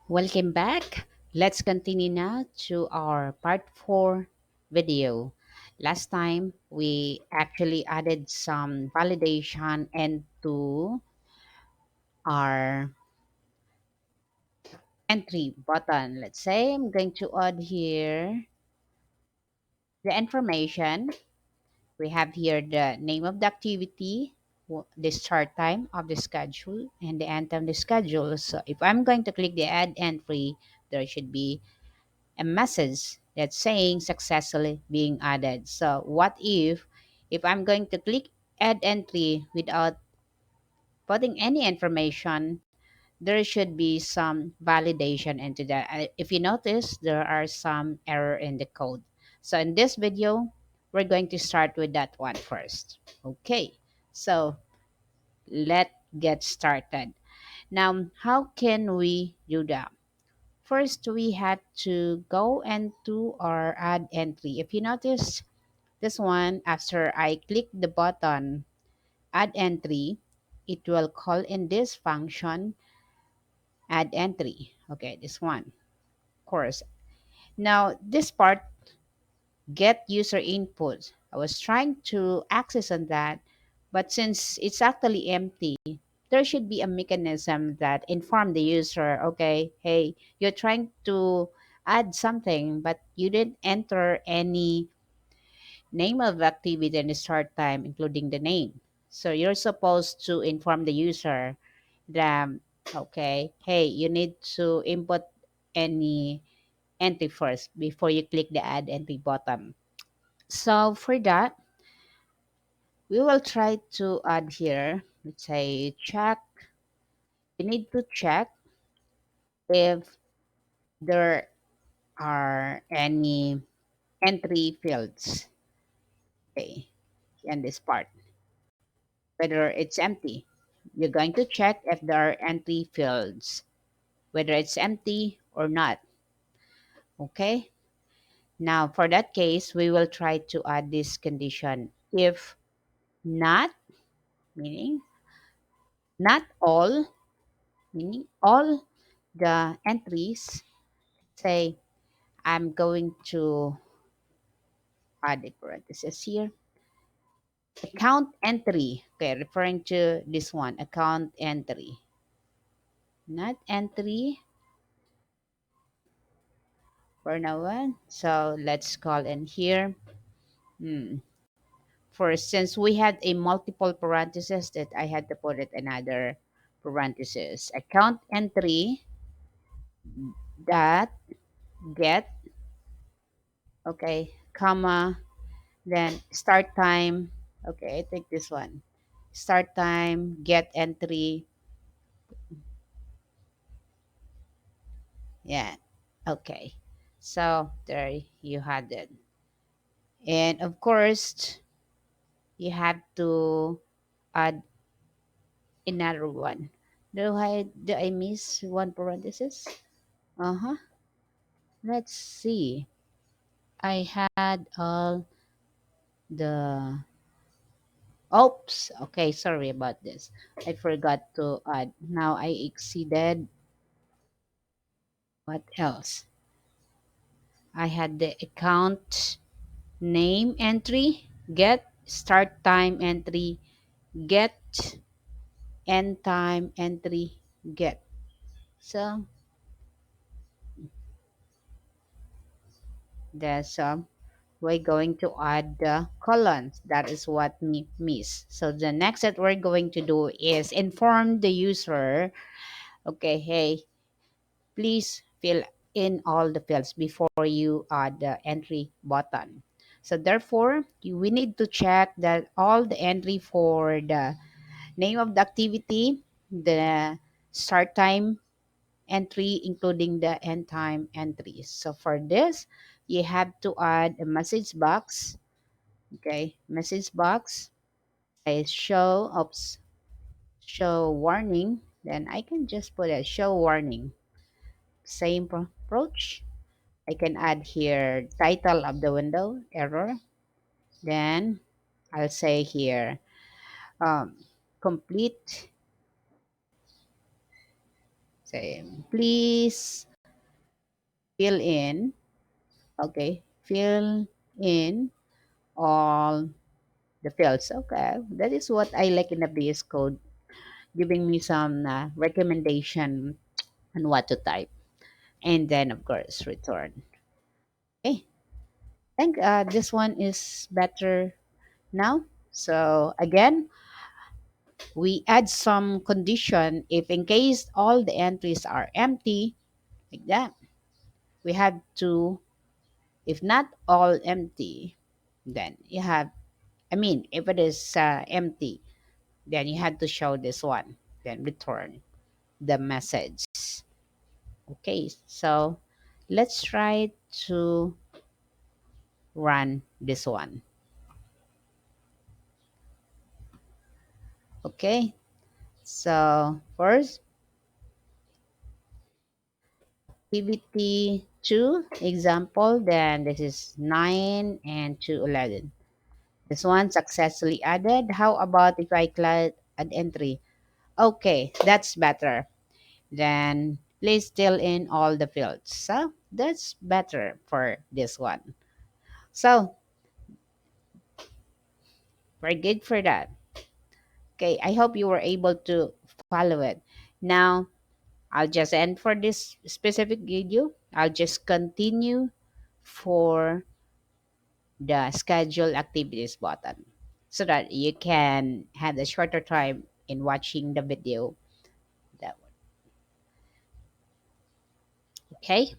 Welcome back. Let's continue now to our part 4 video. Last time we actually added some validation into our entry button. Let's say I'm going to add here the information. We have here the name of the activity, the start time of the schedule, and the end time of the schedule. So if I'm going to click the add entry, there should be a message that's saying successfully being added. So what if I'm going to click add entry without putting any information, there should be some validation into that. If you notice, there are some error in the code. So in this video, we're going to start with that one first. Okay, so let's get started. Now, how can we do that? First, we had to go into our add entry. If you notice this one, after I click the button add entry, it will call in this function add entry. Okay, this one, of course. Now, this part, get user input. I was trying to access on that, but since it's actually empty, there should be a mechanism that inform the user, okay, hey, you're trying to add something, but you didn't enter any name of activity and the start time, including the name. So you're supposed to inform the user that, okay, hey, you need to input any entry first before you click the add entry button. So for that, we will try to add here, let's say check. You need to check if there are any entry fields, okay, in this part, whether it's empty. You're going to check if there are entry fields, whether it's empty or not, okay? Now, for that case, we will try to add this condition. If not, meaning not all, meaning all the entries, say I'm going to add a parenthesis here. Account entry. Okay, referring to this one, account entry. Not entry for now one. So let's call in here. Hmm. First, since we had a multiple parentheses that I had to put it another parenthesis. Account entry dot get, okay, comma, then start time. Okay, I take this one. Start time, get entry. Yeah. Okay. So there you had it. And of course, you have to add another one. Do I miss one parenthesis? Uh-huh. Let's see. I had all the oops. Okay, sorry about this. I forgot to add. Now I exceeded what else? I had the account name entry, get start time entry, get end time entry, get. So that's we're going to add the colons. That is what we miss. So the next that we're going to do is inform the user, okay, hey, please fill in all the fields before you add the entry button. So therefore, we need to check that all the entry for the name of the activity, the start time entry, including the end time entries. So for this, you have to add a message box. Okay, message box. I show warning. Then I can just put a show warning. Same approach. I can add here title of the window error. Then I'll say here complete Same. Please fill in. Okay. Fill in all the fields. Okay. That is what I like in the VS Code, giving me some recommendation on what to type. And then, of course, return. Okay. I think this one is better now. So, again, we add some condition if in case all the entries are empty, like that. We have to, if not all empty, then you have, I mean, if it is empty, then you had to show this one, then return the message. Okay, so let's try to run this one. Okay, so first, activity 2 example, then this is 9 and 2 11. This one successfully added. How about if I click add entry? Okay, that's better. Then please fill in all the fields. So that's better for this one. So we're good for that. Okay, I hope you were able to follow it. Now, I'll just end for this specific video. I'll just continue for the schedule activities button so that you can have a shorter time in watching the video. That one. Okay.